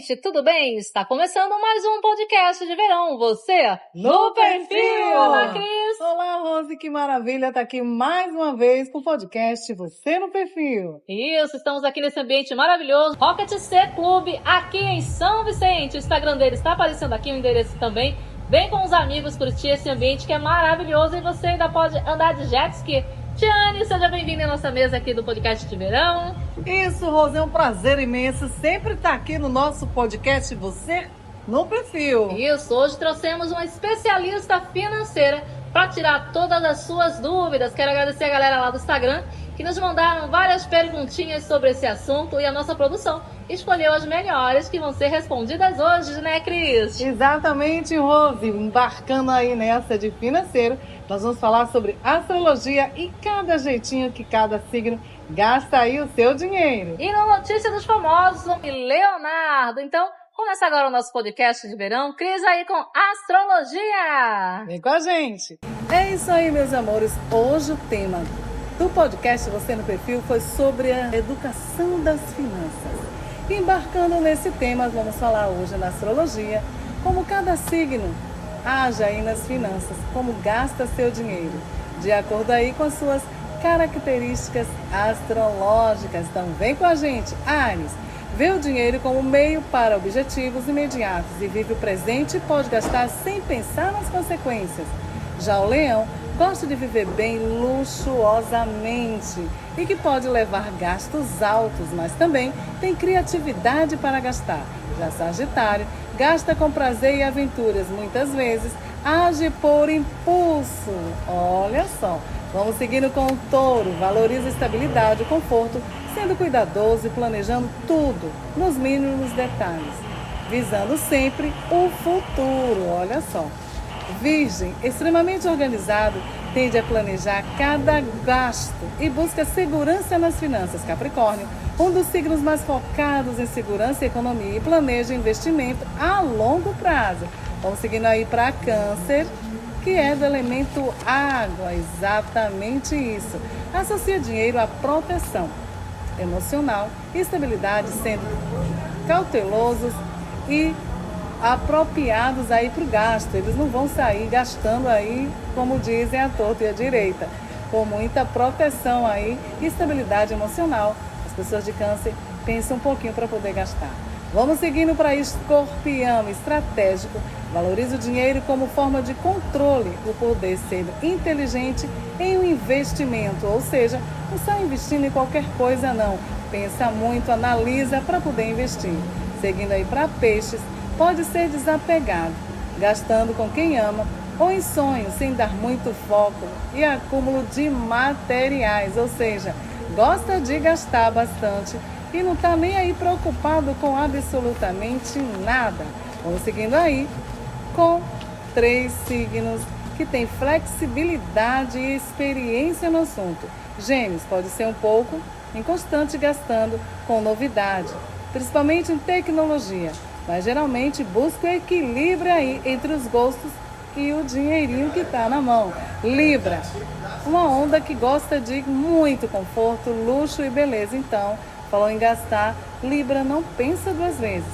gente, tudo bem? Está começando mais um podcast de verão, você no perfil! Olá, Cris! Olá, Rose, que maravilha estar aqui mais uma vez com o podcast Você no Perfil. Isso, estamos aqui nesse ambiente maravilhoso, Rocket C Clube, aqui em São Vicente. O Instagram dele está aparecendo aqui, o endereço também. Vem com os amigos curtir esse ambiente que é maravilhoso e você ainda pode andar de jet ski. Tiane, seja bem-vinda à nossa mesa aqui do podcast de verão. Isso, Rose, é um prazer imenso sempre estar aqui no nosso podcast Você no Perfil. Isso, hoje trouxemos uma especialista financeira para tirar todas as suas dúvidas. Quero agradecer a galera lá do Instagram que nos mandaram várias perguntinhas sobre esse assunto e a nossa produção escolheu as melhores que vão ser respondidas hoje, né, Cris? Exatamente, Rose. Embarcando aí nessa de financeiro, nós vamos falar sobre astrologia e cada jeitinho que cada signo gasta aí o seu dinheiro. E na notícia dos famosos, Leonardo. Então, começa agora o nosso podcast de verão. Cris aí com astrologia. Vem com a gente. É isso aí, meus amores. Hoje o tema do podcast Você no Perfil foi sobre a educação das finanças. Embarcando nesse tema, vamos falar hoje na astrologia, como cada signo age aí nas finanças, como gasta seu dinheiro, de acordo aí com as suas características astrológicas. Então vem com a gente, Áries. Vê o dinheiro como meio para objetivos imediatos e vive o presente e pode gastar sem pensar nas consequências. Já o Leão gosta de viver bem luxuosamente e que pode levar gastos altos, mas também tem criatividade para gastar. Já Sagitário gasta com prazer e aventuras, muitas vezes age por impulso. Olha só, vamos seguindo com o Touro, valoriza a estabilidade e conforto, sendo cuidadoso e planejando tudo nos mínimos detalhes, visando sempre o futuro. Olha só. Virgem, extremamente organizado, tende a planejar cada gasto e busca segurança nas finanças. Capricórnio, um dos signos mais focados em segurança e economia e planeja investimento a longo prazo. Vamos seguindo aí para Câncer, que é do elemento água, exatamente isso. Associa dinheiro à proteção emocional e estabilidade, sendo cautelosos e apropriados aí para o gasto. Eles não vão sair gastando aí, como dizem, à torta e à direita, com muita proteção aí e estabilidade emocional. As pessoas de Câncer pensam um pouquinho para poder gastar. Vamos seguindo para Escorpião, estratégico, valoriza o dinheiro como forma de controle, o poder sendo inteligente em um investimento, ou seja, não sai investindo em qualquer coisa não, pensa muito, analisa para poder investir. Seguindo aí para Peixes, pode ser desapegado, gastando com quem ama ou em sonhos, sem dar muito foco e acúmulo de materiais, ou seja, gosta de gastar bastante e não está nem aí preocupado com absolutamente nada. Vamos seguindo aí com 3 signos que têm flexibilidade e experiência no assunto. Gêmeos, pode ser um pouco inconstante gastando com novidade, principalmente em tecnologia, mas geralmente busca o equilíbrio aí entre os gostos e o dinheirinho que está na mão. Libra, uma onda que gosta de muito conforto, luxo e beleza. Então, falou em gastar, Libra não pensa 2 vezes.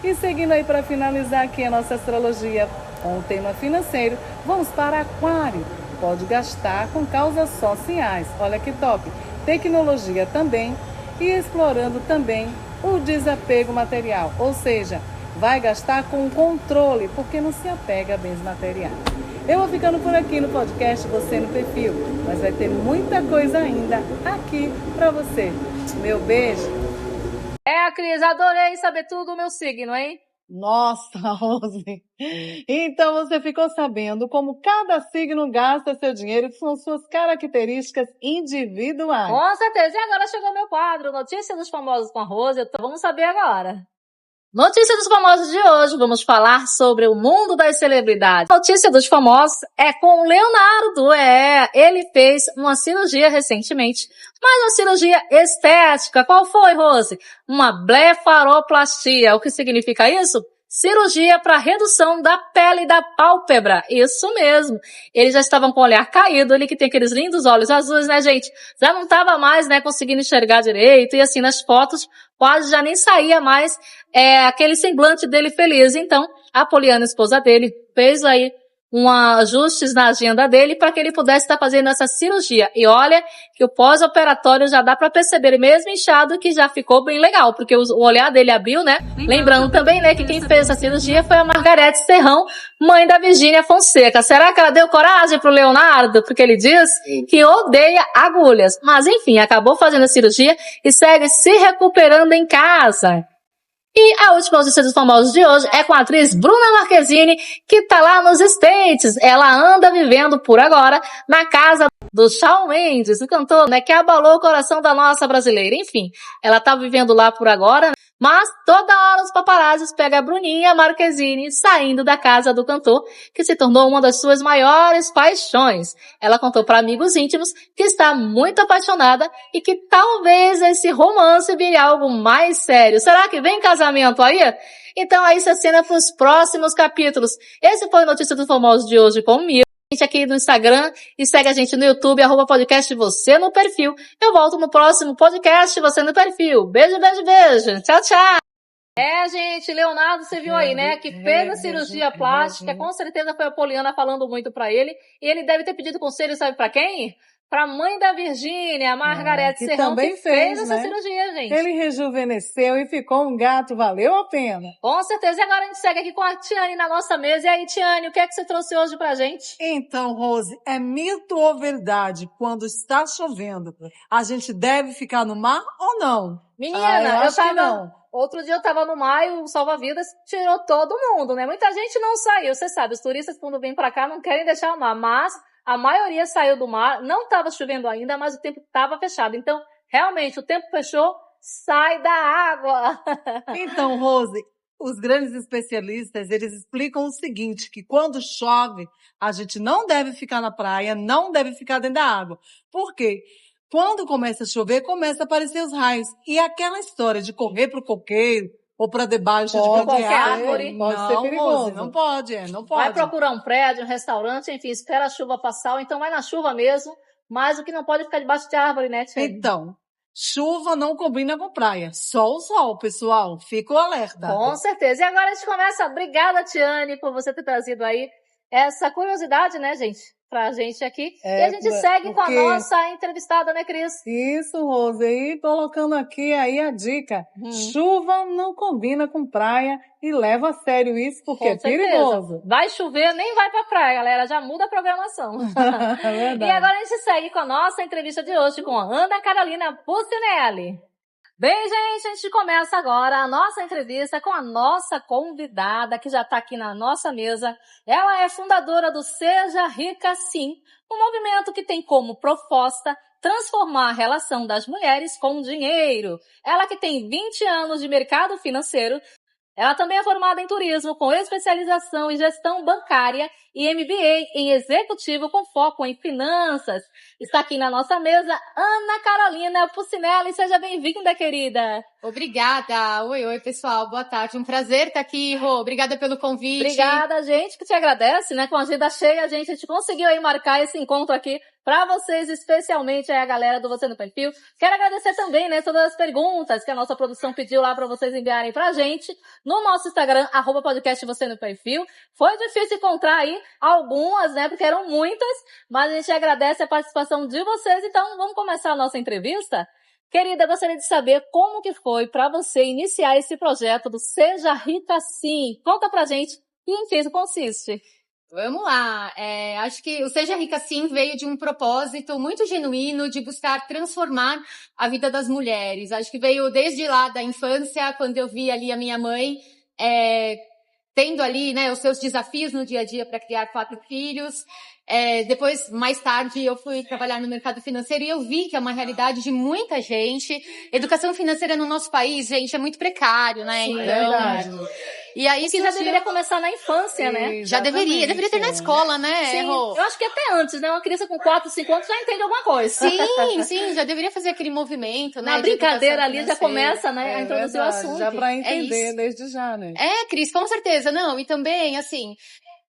E seguindo aí para finalizar aqui a nossa astrologia com o tema financeiro, vamos para Aquário. Pode gastar com causas sociais, olha que top. Tecnologia também e explorando também o desapego material, ou seja, vai gastar com controle, porque não se apega a bens materiais. Eu vou ficando por aqui no podcast Você no Perfil, mas vai ter muita coisa ainda aqui para você. Meu beijo. Cris, adorei saber tudo do meu signo, hein? Nossa, Rose. Então você ficou sabendo como cada signo gasta seu dinheiro com suas características individuais. Com certeza. E agora chegou meu quadro, Notícia dos Famosos com a Rose. Então vamos saber agora. Notícia dos famosos de hoje, vamos falar sobre o mundo das celebridades. A notícia dos famosos é com o Leonardo, ele fez uma cirurgia recentemente, mas uma cirurgia estética. Qual foi, Rose? Uma blefaroplastia. O que significa isso? cirurgia para redução da pele da pálpebra. Isso mesmo. Eles já estavam com o olhar caído, ele que tem aqueles lindos olhos azuis, né, gente? Já não estava mais, né, conseguindo enxergar direito, e assim, nas fotos, quase já nem saía mais aquele semblante dele feliz. Então, a Poliana, esposa dele, fez aí ajustes na agenda dele para que ele pudesse estar fazendo essa cirurgia. E olha que o pós-operatório já dá para perceber, mesmo inchado, que já ficou bem legal, porque o olhar dele abriu, né? Lembrando também, né, que quem fez essa cirurgia foi a Margarete Serrão, mãe da Virgínia Fonseca. Será que ela deu coragem pro Leonardo? Porque ele diz que odeia agulhas. Mas enfim, acabou fazendo a cirurgia e segue se recuperando em casa. E a última notícia dos famosos de hoje é com a atriz Bruna Marquezine, que tá lá nos States. Ela anda vivendo por agora na casa do Shawn Mendes, o cantor, né, que abalou o coração da nossa brasileira. Enfim, ela tá vivendo lá por agora, mas toda hora os paparazzis pegam a Bruninha Marquezine saindo da casa do cantor, que se tornou uma das suas maiores paixões. Ela contou para amigos íntimos que está muito apaixonada e que talvez esse romance vire algo mais sério. Será que vem casamento aí? Então aí se cena para os próximos capítulos. Esse foi a Notícia dos Famosos de hoje comigo. Aqui no Instagram e segue a gente no YouTube, @podcast você no perfil. Eu volto no próximo podcast você no perfil. Beijo, beijo, beijo. Tchau, tchau. Gente, Leonardo, você viu aí, né, que fez a cirurgia plástica, com certeza foi a Poliana falando muito pra ele, e ele deve ter pedido conselho, sabe pra quem? Pra mãe da Virgínia, a Margarete Serrão, também que fez essa né? cirurgia, gente. Ele rejuvenesceu e ficou um gato, valeu a pena. Com certeza. E agora a gente segue aqui com a Tiane na nossa mesa. E aí, Tiane, o que é que você trouxe hoje pra gente? Então, Rose, é mito ou verdade? Quando está chovendo, a gente deve ficar no mar ou não? Menina, eu acho que não. Outro dia eu tava no mar e o salva-vidas tirou todo mundo, né? Muita gente não saiu, você sabe, os turistas quando vêm pra cá não querem deixar o mar, mas a maioria saiu do mar, não estava chovendo ainda, mas o tempo estava fechado. Então, realmente, o tempo fechou, sai da água. Então, Rose, os grandes especialistas, eles explicam o seguinte, que quando chove, a gente não deve ficar na praia, não deve ficar dentro da água. Por quê? Quando começa a chover, começa a aparecer os raios. E aquela história de correr pro coqueiro, ou para debaixo de qualquer árvore, pode não, ser perigoso. Rose, não pode, não pode. Vai procurar um prédio, um restaurante, enfim, espera a chuva passar, ou então vai na chuva mesmo, mas o que não pode é ficar debaixo de árvore, né, Tiane? Então, chuva não combina com praia, só o sol, pessoal, fica o alerta. Com certeza. E agora a gente começa, obrigada, Tiane, por você ter trazido aí essa curiosidade, né, gente? Pra gente aqui. E a gente segue com a nossa entrevistada, né, Cris? Isso, Rose. E colocando aqui aí a dica. Chuva não combina com praia e leva a sério isso porque é perigoso. Vai chover, nem vai pra praia, galera. Já muda a programação. É verdade. E agora a gente segue com a nossa entrevista de hoje com a Ana Carolina Pucinelli. Bem, gente, a gente começa agora a nossa entrevista com a nossa convidada, que já está aqui na nossa mesa. Ela é fundadora do Seja Rica Sim, um movimento que tem como proposta transformar a relação das mulheres com o dinheiro. Ela que tem 20 anos de mercado financeiro. Ela também é formada em turismo, com especialização em gestão bancária e MBA em executivo com foco em finanças. Está aqui na nossa mesa Ana Carolina Pucinelli. Seja bem-vinda, querida. Obrigada. Oi, pessoal. Boa tarde. Um prazer estar aqui, Rô. Obrigada pelo convite. Obrigada, gente, que te agradece, né? Com a agenda cheia, a gente conseguiu aí marcar esse encontro aqui para vocês, especialmente aí a galera do Você no Perfil. Quero agradecer também, né, todas as perguntas que a nossa produção pediu lá para vocês enviarem pra gente no nosso Instagram, @podcast Você no Perfil. Foi difícil encontrar aí algumas, né, porque eram muitas, mas a gente agradece a participação de vocês. Então, vamos começar a nossa entrevista? Querida, eu gostaria de saber como que foi para você iniciar esse projeto do Seja Rica Sim. Conta pra gente em que isso consiste. Vamos lá. Acho que o Seja Rica Sim veio de um propósito muito genuíno de buscar transformar a vida das mulheres. Acho que veio desde lá da infância, quando eu vi ali a minha mãe tendo ali, né, os seus desafios no dia a dia para criar 4 filhos. Depois, mais tarde, eu fui trabalhar no mercado financeiro e eu vi que é uma realidade de muita gente. Educação financeira no nosso país, gente, é muito precário, né? Sim, então, verdade. E aí Que já deveria começar na infância, né? já deveria ter na escola, né? Sim, eu acho que até antes, né? Uma criança com 4, 5 anos já entende alguma coisa. Sim, já deveria fazer aquele movimento, né? Na brincadeira ali já começa, né, a introduzir o assunto. Já pra entender isso. desde já, né? Cris, com certeza. Não, e também, assim,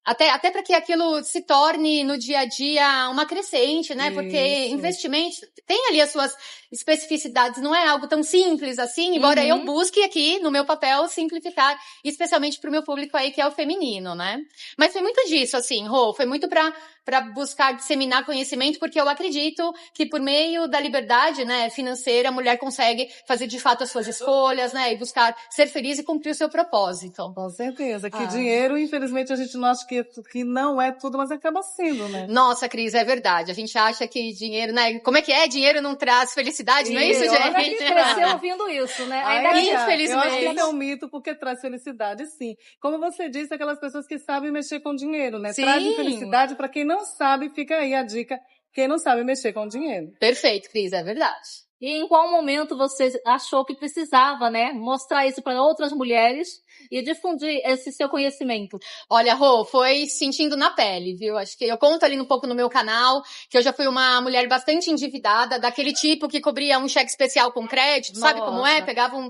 até para que aquilo se torne no dia a dia uma crescente, né? Porque investimento tem ali as suas especificidades, não é algo tão simples assim, embora eu busque aqui no meu papel simplificar, especialmente pro meu público aí que é o feminino, né? Mas foi muito disso, assim, Rô, foi muito pra buscar disseminar conhecimento, porque eu acredito que por meio da liberdade, né, financeira, a mulher consegue fazer de fato as suas escolhas, né, e buscar ser feliz e cumprir o seu propósito. Com certeza, que dinheiro, infelizmente, a gente não acha que não é tudo, mas acaba sendo, né? Nossa, Cris, é verdade. A gente acha que dinheiro, né, como é que é? Dinheiro não traz felicidade, não é isso, gente? A gente cresceu ouvindo isso, né? Infelizmente. Eu acho que isso é um mito, porque traz felicidade, sim. Como você disse, aquelas pessoas que sabem mexer com dinheiro, né? Sim. Trazem felicidade para quem não sabe, fica aí a dica, quem não sabe mexer com dinheiro. Perfeito, Cris, é verdade. E em qual momento você achou que precisava, né, mostrar isso para outras mulheres e difundir esse seu conhecimento? Olha, Rô, foi sentindo na pele, viu? Acho que eu conto ali um pouco no meu canal, que eu já fui uma mulher bastante endividada, daquele tipo que cobria um cheque especial com crédito, sabe como é? Pegava um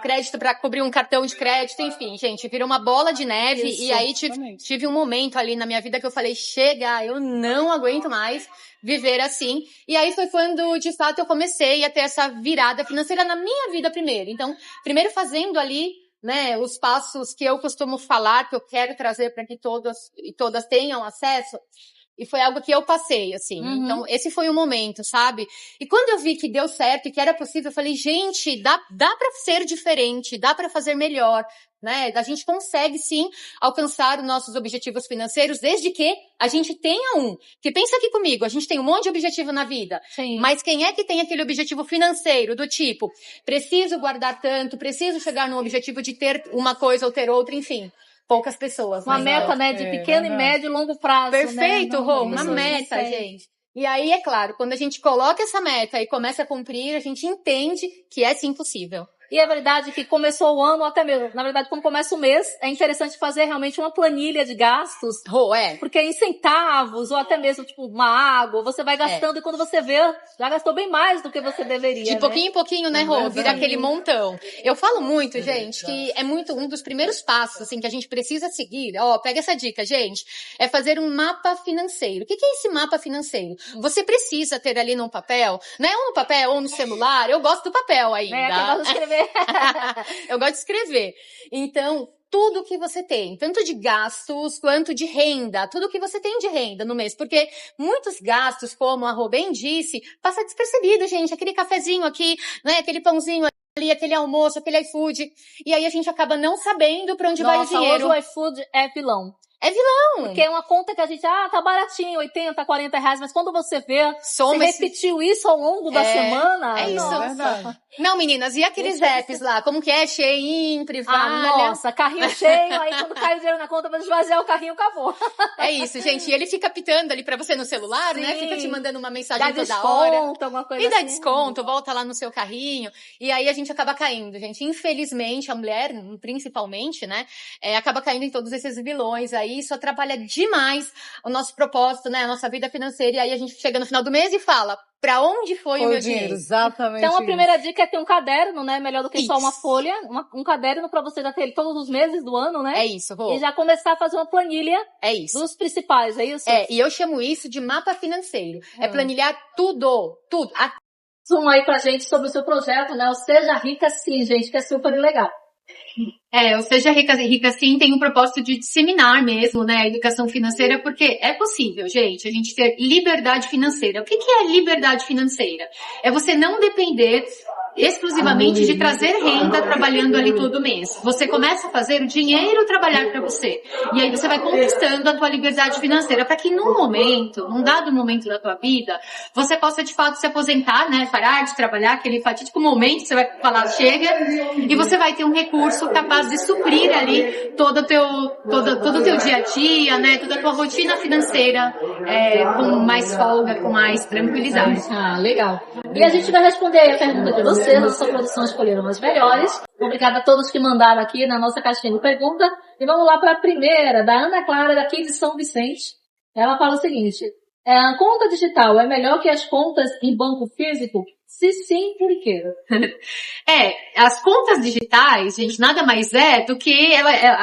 crédito para cobrir um cartão de crédito, enfim, gente, virou uma bola de neve. Isso, e aí tive um momento ali na minha vida que eu falei, chega, eu não aguento mais viver assim. E aí foi quando, de fato, eu comecei a ter essa virada financeira na minha vida primeiro. Então, primeiro fazendo ali, né, os passos que eu costumo falar, que eu quero trazer para que todas e todas tenham acesso. E foi algo que eu passei, assim. Então, esse foi o momento, sabe? E quando eu vi que deu certo e que era possível, eu falei, gente, dá pra ser diferente, dá pra fazer melhor, né? A gente consegue, sim, alcançar os nossos objetivos financeiros, desde que a gente tenha um. Porque pensa aqui comigo, a gente tem um monte de objetivo na vida. Sim. Mas quem é que tem aquele objetivo financeiro, do tipo, preciso guardar tanto, preciso chegar no objetivo de ter uma coisa ou ter outra, enfim. Poucas pessoas. Uma meta, né, de pequeno e médio e longo prazo. Perfeito, né? Rô, uma meta, gente. E aí, é claro, quando a gente coloca essa meta e começa a cumprir, a gente entende que é sim possível. E é verdade que começou o ano, até mesmo, na verdade, quando começa o mês, é interessante fazer realmente uma planilha de gastos. Porque em centavos, ou até mesmo, tipo, uma água, você vai gastando e quando você vê, já gastou bem mais do que você deveria, De pouquinho em pouquinho, né, Rô? Vira aquele montão. Eu falo muito, gente, que é muito um dos primeiros passos, assim, que a gente precisa seguir. Ó, pega essa dica, gente. É fazer um mapa financeiro. O que é esse mapa financeiro? Você precisa ter ali num papel, né? Ou no papel, ou no celular. Eu gosto do papel ainda. É, que eu gosto de escrever. Eu gosto de escrever. Então, tudo que você tem, tanto de gastos quanto de renda, tudo que você tem de renda no mês, porque muitos gastos, como a Rô bem disse, passa despercebido, gente, aquele cafezinho aqui, né, aquele pãozinho ali, aquele almoço, aquele iFood, e aí a gente acaba não sabendo pra onde vai o dinheiro. Hoje o iFood é vilão. É vilão. Porque é uma conta que a gente, tá baratinho, 80, 40 reais, mas quando você vê, você repetiu isso ao longo da semana. É isso. Nossa. É verdade. Não, meninas, e aqueles apps lá? Como que é? Shein, Privalha? Nossa, carrinho cheio, aí quando cai o dinheiro na conta, vai esvaziar o carrinho, acabou. É isso, gente. E ele fica pitando ali pra você no celular, né? Fica te mandando uma mensagem dá toda desconto, hora. Alguma coisa E dá assim. desconto, volta lá no seu carrinho. E aí a gente acaba caindo, gente. Infelizmente, a mulher, principalmente, né? Acaba caindo em todos esses vilões aí. Isso atrapalha demais o nosso propósito, né? A nossa vida financeira. E aí a gente chega no final do mês e fala, pra onde foi o meu dinheiro? Exatamente. Então a primeira dica é ter um caderno, né? Melhor do que só uma folha. Um caderno pra você já ter ele todos os meses do ano, né? É isso, Rô. E já começar a fazer uma planilha dos principais, é isso? E eu chamo isso de mapa financeiro. É planilhar tudo. Zoom aí pra gente sobre o seu projeto, né? O Seja Rica Sim, gente, que é super legal. O Seja Rica Sim tem um propósito de disseminar mesmo, né, a educação financeira, porque é possível, gente, a gente ter liberdade financeira. O que é liberdade financeira? É você não depender exclusivamente de trazer renda trabalhando ali todo mês. Você começa a fazer o dinheiro trabalhar para você. E aí você vai conquistando a tua liberdade financeira para que num dado momento da tua vida, você possa de fato se aposentar, né, parar de trabalhar, aquele fatídico momento que você vai falar chega, e você vai ter um recurso capaz de suprir ali todo o teu dia a dia, né, toda a tua rotina financeira, com mais folga, com mais tranquilidade. Legal. E a gente vai responder aí a pergunta de vocês, nossa produção escolheram as melhores. Obrigada a todos que mandaram aqui na nossa caixinha de pergunta. E vamos lá para a primeira, da Ana Clara, daqui de São Vicente. Ela fala o seguinte: a conta digital é melhor que as contas em banco físico? Se sim, por quê? As contas digitais, gente, nada mais é do que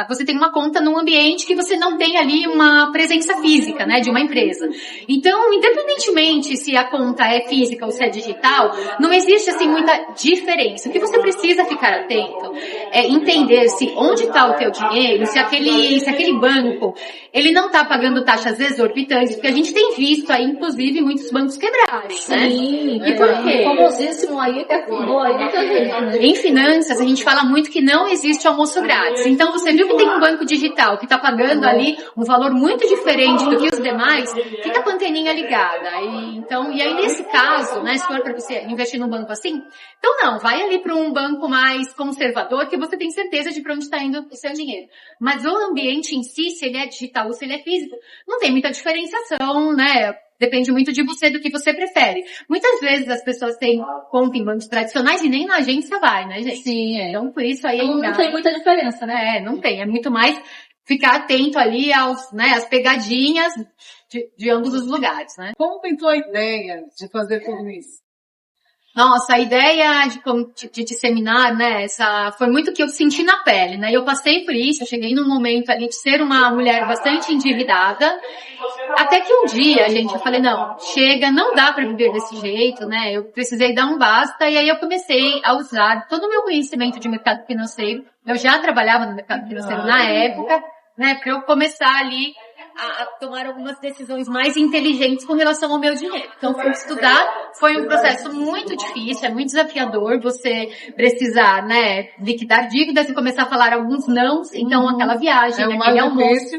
você tem uma conta num ambiente que você não tem ali uma presença física, né, de uma empresa. Então, independentemente se a conta é física ou se é digital, não existe assim muita diferença. O que você precisa ficar atento é entender se onde está o teu dinheiro, se aquele banco, ele não está pagando taxas exorbitantes, porque a gente tem visto aí, inclusive, muitos bancos quebrados, né? Sim, E por quê? Famosíssimo aí, que afundou aí muita gente, né? Em finanças, a gente fala muito que não existe almoço grátis. Então, você viu que tem um banco digital que está pagando ali um valor muito diferente do que os demais, fica com a anteninha ligada. E aí, nesse caso, né, se for para você investir num banco assim, então não, vai ali para um banco mais conservador, que você tem certeza de para onde está indo o seu dinheiro. Mas o ambiente em si, se ele é digital ou se ele é físico, não tem muita diferenciação, né? Depende muito de você, do que você prefere. Muitas vezes as pessoas têm conta em bancos tradicionais e nem na agência vai, né, gente? Sim, Então, por isso aí... Não tem muita diferença, né? Não tem. É muito mais ficar atento ali às pegadinhas de ambos os lugares, né? Como pintou a ideia de fazer tudo isso? Nossa, a ideia de disseminar, né, foi muito o que eu senti na pele, né? Eu passei por isso, eu cheguei num momento ali de ser uma mulher bastante endividada, até que um dia, gente, eu falei, não, chega, não dá pra viver desse jeito, né? Eu precisei dar um basta, e aí eu comecei a usar todo o meu conhecimento de mercado financeiro. Eu já trabalhava no mercado financeiro na época, né, pra eu começar ali a tomar algumas decisões mais inteligentes com relação ao meu dinheiro. Então, fui estudar, foi um processo muito difícil, é muito desafiador você precisar, né, liquidar dívidas e começar a falar alguns nãos. Então, aquela viagem, aquele almoço,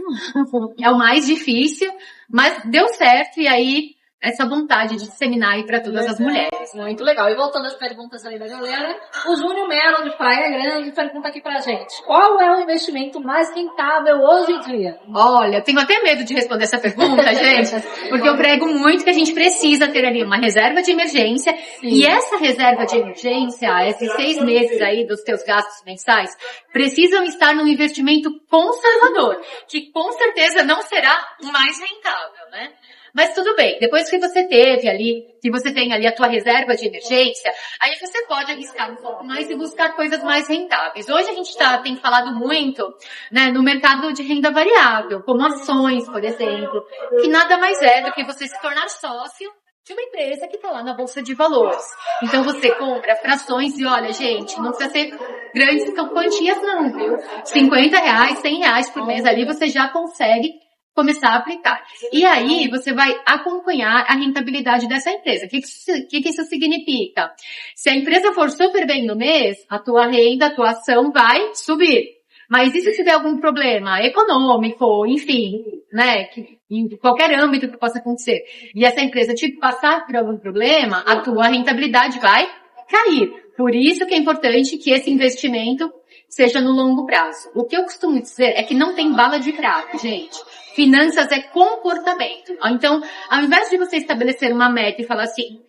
é o mais difícil, mas deu certo, e aí essa vontade de disseminar aí para todas as mulheres. Muito legal. E voltando às perguntas aí da galera, o Júnior Melo, de Praia Grande, pergunta aqui pra gente: qual é o investimento mais rentável hoje em dia? Olha, tenho até medo de responder essa pergunta, gente, porque eu prego muito que a gente precisa ter ali uma reserva de emergência. Sim. E essa reserva de emergência, esses 6 meses aí dos teus gastos mensais, precisam estar num investimento conservador, que com certeza não será o mais rentável, né? Mas tudo bem, depois que você tem ali a tua reserva de emergência, aí você pode arriscar um pouco mais e buscar coisas mais rentáveis. Hoje a gente tem falado muito, né, no mercado de renda variável, como ações, por exemplo, que nada mais é do que você se tornar sócio de uma empresa que está lá na Bolsa de Valores. Então você compra frações e olha, gente, não precisa ser grandes quantias não, viu? R$50, R$100 por mês ali você já consegue começar a aplicar. E aí, você vai acompanhar a rentabilidade dessa empresa. O que isso significa? Se a empresa for super bem no mês, a tua renda, a tua ação vai subir. Mas e se tiver algum problema econômico, enfim, né, em qualquer âmbito que possa acontecer, e essa empresa te passar por algum problema, a tua rentabilidade vai cair. Por isso que é importante que esse investimento seja no longo prazo. O que eu costumo dizer é que não tem bala de prata, gente. Finanças é comportamento. Então, ao invés de você estabelecer uma meta e falar assim,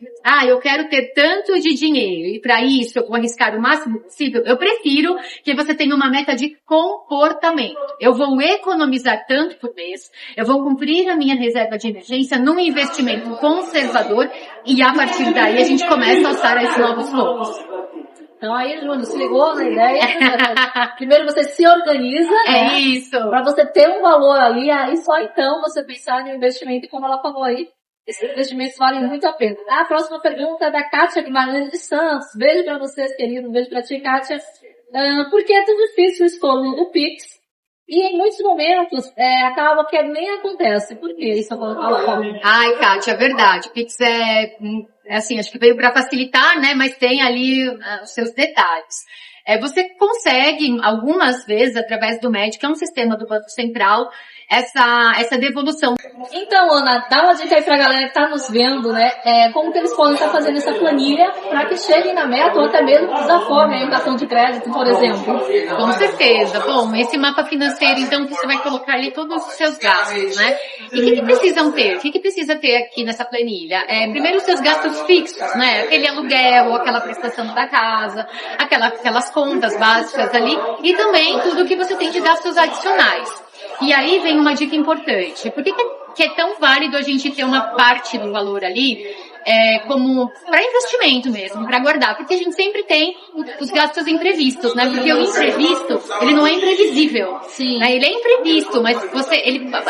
eu quero ter tanto de dinheiro e para isso eu vou arriscar o máximo possível, eu prefiro que você tenha uma meta de comportamento. Eu vou economizar tanto por mês, eu vou cumprir a minha reserva de emergência num investimento conservador e a partir daí a gente começa a alçar esses novos voos. Então aí, Júnior, se ligou na ideia? Primeiro você se organiza, né? Isso. Pra você ter um valor ali, aí só então você pensar no investimento, e como ela falou aí, esses investimentos valem muito a pena. A próxima pergunta é da Kátia Guimarães de Santos. Beijo pra vocês, querido. Um beijo pra ti, Kátia. Por que é tão difícil o escolher do Pix? E em muitos momentos, acaba que nem acontece. Por que isso acontece? Ai, Kátia, é verdade. O Pix é assim, acho que veio para facilitar, né? Mas tem ali os seus detalhes. Você consegue, algumas vezes, através do MED, que é um sistema do Banco Central, essa devolução. Então, Ana, dá uma dica aí pra galera que tá nos vendo, né? Como que eles podem estar fazendo essa planilha para que cheguem na meta ou até mesmo desafoguem aí um cartão de crédito, por exemplo. Com certeza. Bom, esse mapa financeiro, então, você vai colocar ali todos os seus gastos, né? E o que precisam ter? O que precisa ter aqui nessa planilha? Primeiro, os seus gastos fixos, né? Aquele aluguel, aquela prestação da casa, aquelas contas básicas ali, e também tudo que você tem de gastos adicionais. E aí vem uma dica importante. Por que é tão válido a gente ter uma parte do valor ali como para investimento mesmo, para guardar? Porque a gente sempre tem os gastos imprevistos, né? Porque o imprevisto, ele não é imprevisível. Sim. Né? Ele é imprevisto, mas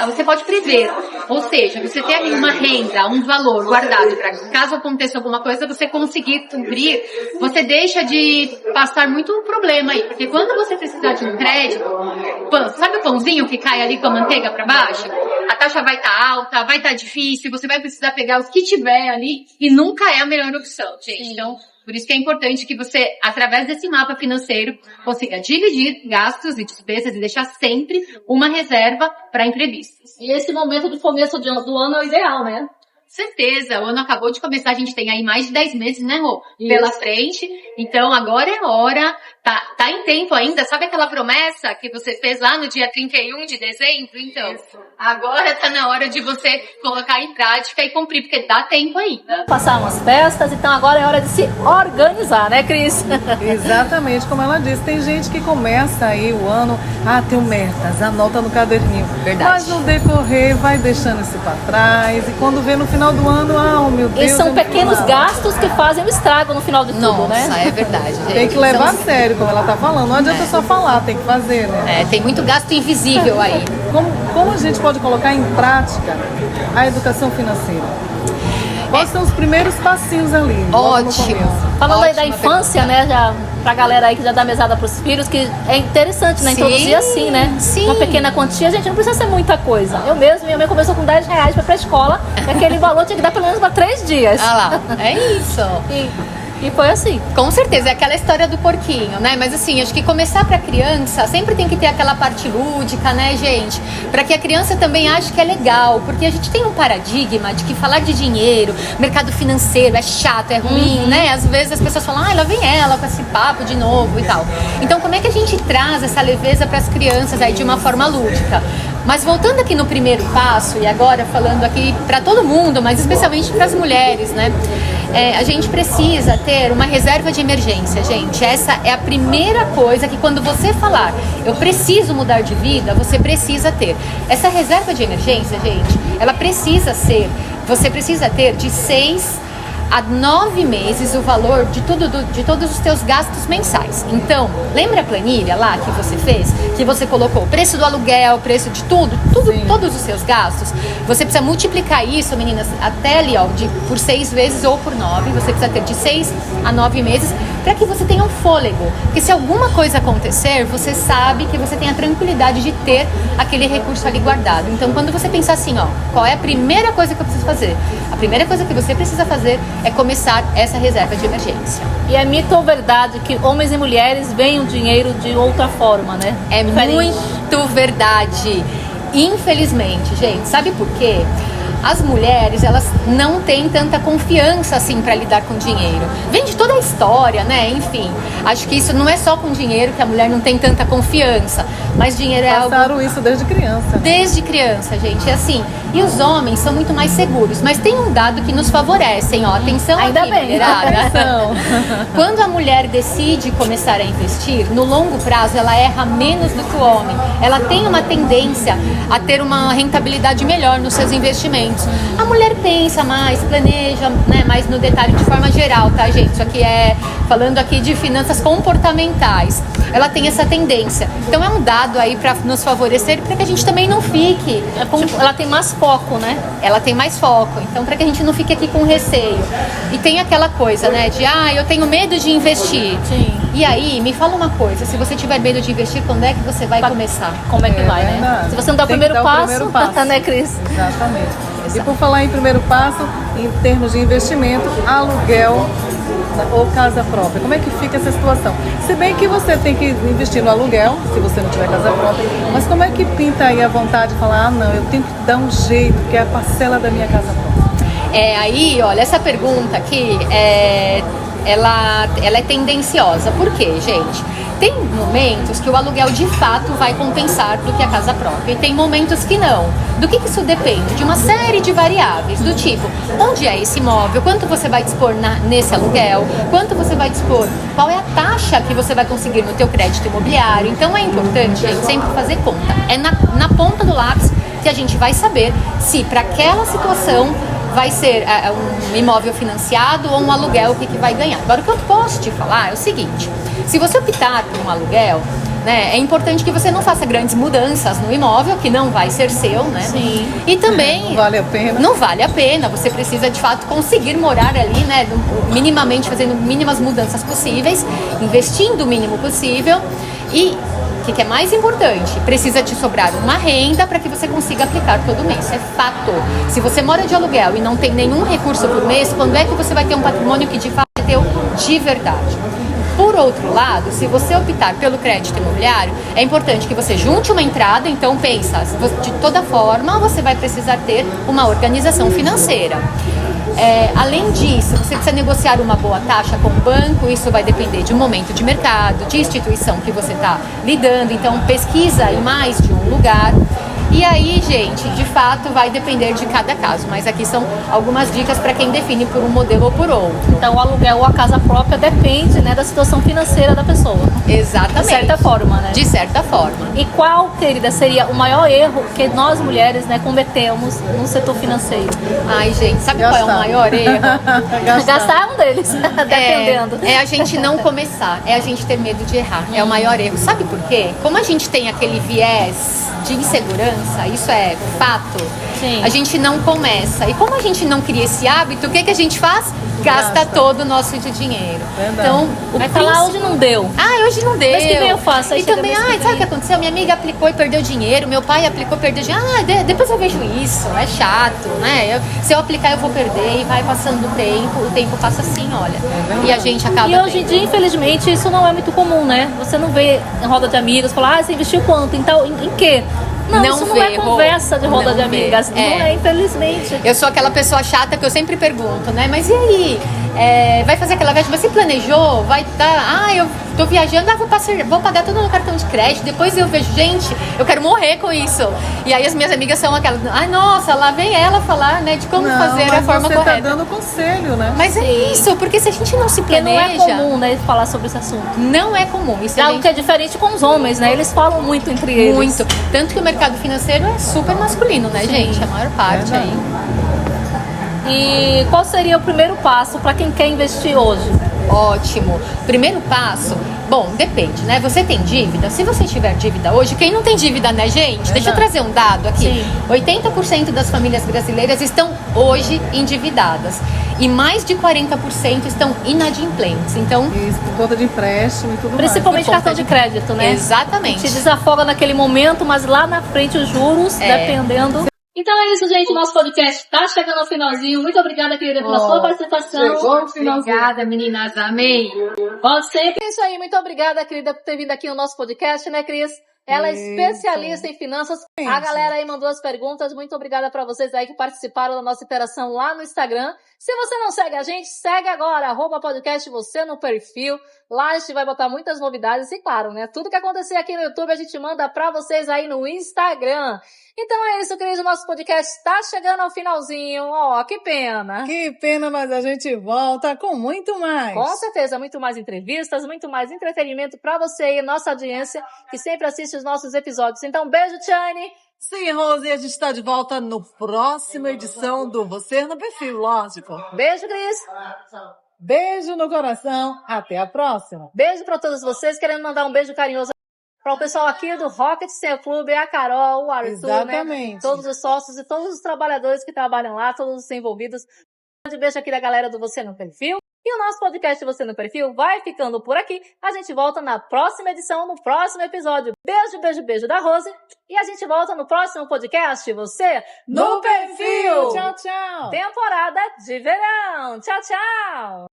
você pode prever. Ou seja, você tem ali uma renda, um valor guardado para caso aconteça alguma coisa, você conseguir cobrir, você deixa de passar muito problema aí. Porque quando você precisar de um crédito, sabe o pãozinho que cai ali com a manteiga para baixo? A taxa vai estar alta, vai estar difícil, você vai precisar pegar os que tiver ali, e nunca é a melhor opção, gente. Sim. Então, por isso que é importante que você, através desse mapa financeiro, consiga dividir gastos e despesas e deixar sempre uma reserva para imprevistos. E esse momento do começo do ano é o ideal, né? Certeza, o ano acabou de começar, a gente tem aí mais de 10 meses, né, Rô? Pela frente, então agora é hora, tá em tempo ainda, sabe aquela promessa que você fez lá no dia 31 de dezembro? Então, agora tá na hora de você colocar em prática e cumprir, porque dá tempo ainda. Passar umas festas, então agora é hora de se organizar, né, Cris? Exatamente, como ela disse, tem gente que começa aí o ano, tem metas, anota no caderninho. Verdade. Mas no decorrer vai deixando isso para trás e quando vê no final do ano, meu Deus. Esses são pequenos gastos que fazem o estrago no final de tudo, né? Nossa, é verdade, gente. Tem que levar a sério, como ela tá falando. Não adianta só falar, tem que fazer, né? Tem muito gasto invisível aí. Como a gente pode colocar em prática a educação financeira? Quais são os primeiros passinhos ali? Logo no Ótimo. começo? Falando aí da Ótima infância, pergunta. né, já pra galera aí que já dá mesada pros filhos, que é interessante, né, Sim, introduzir assim, né? sim. Uma pequena quantia, gente, não precisa ser muita coisa. Eu mesmo, minha mãe começou com R$10 pra ir pra escola, e aquele valor tinha que dar pelo menos pra 3 dias. Ah lá, é isso. E foi assim. Com certeza, é aquela história do porquinho, né? Mas assim, acho que começar pra criança sempre tem que ter aquela parte lúdica, né, gente? Pra que a criança também ache que é legal, porque a gente tem um paradigma de que falar de dinheiro, mercado financeiro é chato, é ruim, né? Às vezes as pessoas falam, lá vem ela com esse papo de novo e tal. Então, como é que a gente traz essa leveza pras crianças aí de uma forma lúdica? Mas voltando aqui no primeiro passo, e agora falando aqui para todo mundo, mas especialmente para as mulheres, né? A gente precisa ter uma reserva de emergência, gente. Essa é a primeira coisa que quando você falar, eu preciso mudar de vida, você precisa ter. Essa reserva de emergência, gente, ela precisa ser, você precisa ter de 6 a 9 meses o valor de todos os teus gastos mensais. Então, lembra a planilha lá que você fez? Que você colocou o preço do aluguel, o preço de tudo, todos os seus gastos. Você precisa multiplicar isso, meninas, até ali, ó, por 6 vezes ou por 9. Você precisa ter de 6 a 9 meses para que você tenha um fôlego. Porque se alguma coisa acontecer, você sabe que você tem a tranquilidade de ter aquele recurso ali guardado. Então, quando você pensar assim, ó, qual é a primeira coisa que eu preciso fazer? A primeira coisa que você precisa fazer é começar essa reserva de emergência. E é mito ou verdade que homens e mulheres veem o dinheiro de outra forma, né? É diferente. muito verdade. Infelizmente, gente, sabe por quê? As mulheres, elas não têm tanta confiança assim para lidar com dinheiro. Vem de toda a história, né? Enfim, acho que isso não é só com dinheiro que a mulher não tem tanta confiança, mas dinheiro é algo... Passaram isso desde criança. Desde criança, gente, é assim. E os homens são muito mais seguros, mas tem um dado que nos favorece, hein? Ó, atenção Ainda aqui, bem. mulherada. Atenção. Quando a mulher decide começar a investir, no longo prazo ela erra menos do que o homem. Ela tem uma tendência a ter uma rentabilidade melhor nos seus investimentos. A mulher pensa mais, planeja, né, mais no detalhe de forma geral, tá, gente? Isso aqui é falando aqui de finanças comportamentais. Ela tem essa tendência. Então é um dado aí para nos favorecer, para que a gente também não fique Ela tem mais foco, né? ela tem mais foco, então para que a gente não fique aqui com receio. E tem aquela coisa, né, de eu tenho medo de investir. Sim. E aí, me fala uma coisa, se você tiver medo de investir, quando é que você vai começar? Como é que vai, né? verdade. Se você não dá o Tem que primeiro dar o passo, primeiro passo. né, Cris? Exatamente. E por falar em primeiro passo, em termos de investimento, aluguel casa ou casa própria? Como é que fica essa situação? Se bem que você tem que investir no aluguel, se você não tiver casa própria, mas como é que pinta aí a vontade de falar, não, eu tenho que dar um jeito, que é a parcela da minha casa própria? Aí, olha, essa pergunta aqui, ela é tendenciosa. Por quê, gente? Tem momentos que o aluguel de fato vai compensar do que a casa própria e tem momentos que não. Do que isso depende? De uma série de variáveis, do tipo, onde é esse imóvel, quanto você vai dispor nesse aluguel, quanto você vai dispor, qual é a taxa que você vai conseguir no teu crédito imobiliário. Então é importante, gente, sempre fazer conta. É na ponta do lápis que a gente vai saber se para aquela situação vai ser um imóvel financiado ou um aluguel, o que vai ganhar. Agora, o que eu posso te falar é o seguinte: se você optar por um aluguel, né, é importante que você não faça grandes mudanças no imóvel, que não vai ser seu, né? Sim. E também Não vale a pena. Não vale a pena. Você precisa de fato conseguir morar ali, né, minimamente fazendo mínimas mudanças possíveis, investindo o mínimo possível e o que é mais importante? Precisa te sobrar uma renda para que você consiga aplicar todo mês. É fato. Se você mora de aluguel e não tem nenhum recurso por mês, quando é que você vai ter um patrimônio que de fato é teu de verdade? Por outro lado, se você optar pelo crédito imobiliário, é importante que você junte uma entrada. Então pensa, de toda forma você vai precisar ter uma organização financeira. Além disso, você precisa negociar uma boa taxa com o banco. Isso vai depender de um momento de mercado, de instituição que você está lidando. Então pesquisa em mais de um lugar. E aí, gente, de fato vai depender de cada caso, mas aqui são algumas dicas para quem define por um modelo ou por outro. Então, o aluguel ou a casa própria depende, né, da situação financeira da pessoa. Exatamente. De certa forma, né? De certa forma. E qual, querida, seria o maior erro que nós mulheres, né, cometemos no setor financeiro? Ai, gente, sabe qual é o maior erro? Gastar um deles, dependendo. É a gente não começar, é a gente ter medo de errar. É o maior erro. Sabe por quê? Como a gente tem aquele viés de insegurança, isso é fato, Sim. A gente não começa. E como a gente não cria esse hábito, o que a gente faz? Gasta todo o nosso dinheiro. Verdade. Então, Vai falar, hoje não deu. hoje não deu. Mês que vem eu faço. Aí E chega também, mês que sabe o que aconteceu? Minha amiga aplicou e perdeu dinheiro, meu pai aplicou e perdeu dinheiro. Depois eu vejo isso, é chato, né? Se eu aplicar eu vou perder e vai passando o tempo passa assim, olha. E a gente acaba E hoje em dia, infelizmente, isso não é muito comum, né? Você não vê em roda de amigas falar, você investiu quanto? Então, em quê? Não, isso não é conversa de roda de amigas. Não é, infelizmente. Eu sou aquela pessoa chata que eu sempre pergunto, né? Mas e aí? Vai fazer aquela viagem? Você planejou? Vai dar? Eu tô viajando, vou pagar tudo no cartão de crédito. Depois eu vejo, gente, eu quero morrer com isso. E aí as minhas amigas são aquelas, nossa, lá vem ela falar, né, de como fazer a forma você correta. Tá dando conselho, né? Mas é isso, porque se a gente não se Porque planeja... não é comum, né, falar sobre esse assunto. Não é comum. Isso É algo que é diferente com os homens, né? Eles falam muito entre eles. muito. Tanto que o mercado financeiro é super masculino, né, gente? A maior parte aí. E qual seria o primeiro passo para quem quer investir hoje? Ótimo. Primeiro passo, bom, depende, né? Você tem dívida? Se você tiver dívida hoje, quem não tem dívida, né, gente? Deixa eu trazer um dado aqui. Sim. 80% das famílias brasileiras estão hoje endividadas e mais de 40% estão inadimplentes. Então, Isso, por conta de empréstimo e tudo Principalmente mais. cartão de crédito, né? exatamente. Te desafoga naquele momento, mas lá na frente os juros, dependendo. Então é isso, gente. O nosso podcast tá chegando ao finalzinho. Muito obrigada, querida, pela sua participação. Chegou ao finalzinho. Obrigada, meninas. Amém. Volte sempre. É isso aí. Muito obrigada, querida, por ter vindo aqui no nosso podcast, né, Cris? Ela é especialista em finanças. A galera aí mandou as perguntas. Muito obrigada para vocês aí que participaram da nossa interação lá no Instagram. Se você não segue a gente, segue agora, @podcast você no perfil. Lá a gente vai botar muitas novidades e claro, né? Tudo que acontecer aqui no YouTube a gente manda pra vocês aí no Instagram. Então é isso, Cris. O nosso podcast está chegando ao finalzinho. Que pena. Que pena, mas a gente volta com muito mais. Com certeza, muito mais entrevistas, muito mais entretenimento pra você e nossa audiência que sempre assiste os nossos episódios. Então, beijo, Tiane. Sim, Rose, a gente está de volta no próximo edição do Você no Perfil, lógico. Beijo, Cris. Beijo no coração, até a próxima. Beijo pra todos vocês. Querendo mandar um beijo carinhoso para o pessoal aqui do Rocket Sale Clube, a Carol, o Arthur, Exatamente. né? Todos os sócios e todos os trabalhadores que trabalham lá, todos os envolvidos. Um grande beijo aqui da galera do Você no Perfil. E o nosso podcast Você no Perfil vai ficando por aqui. A gente volta na próxima edição, no próximo episódio. Beijo, beijo, beijo da Rose. E a gente volta no próximo podcast Você No Perfil. Tchau, tchau. Temporada de verão. Tchau, tchau.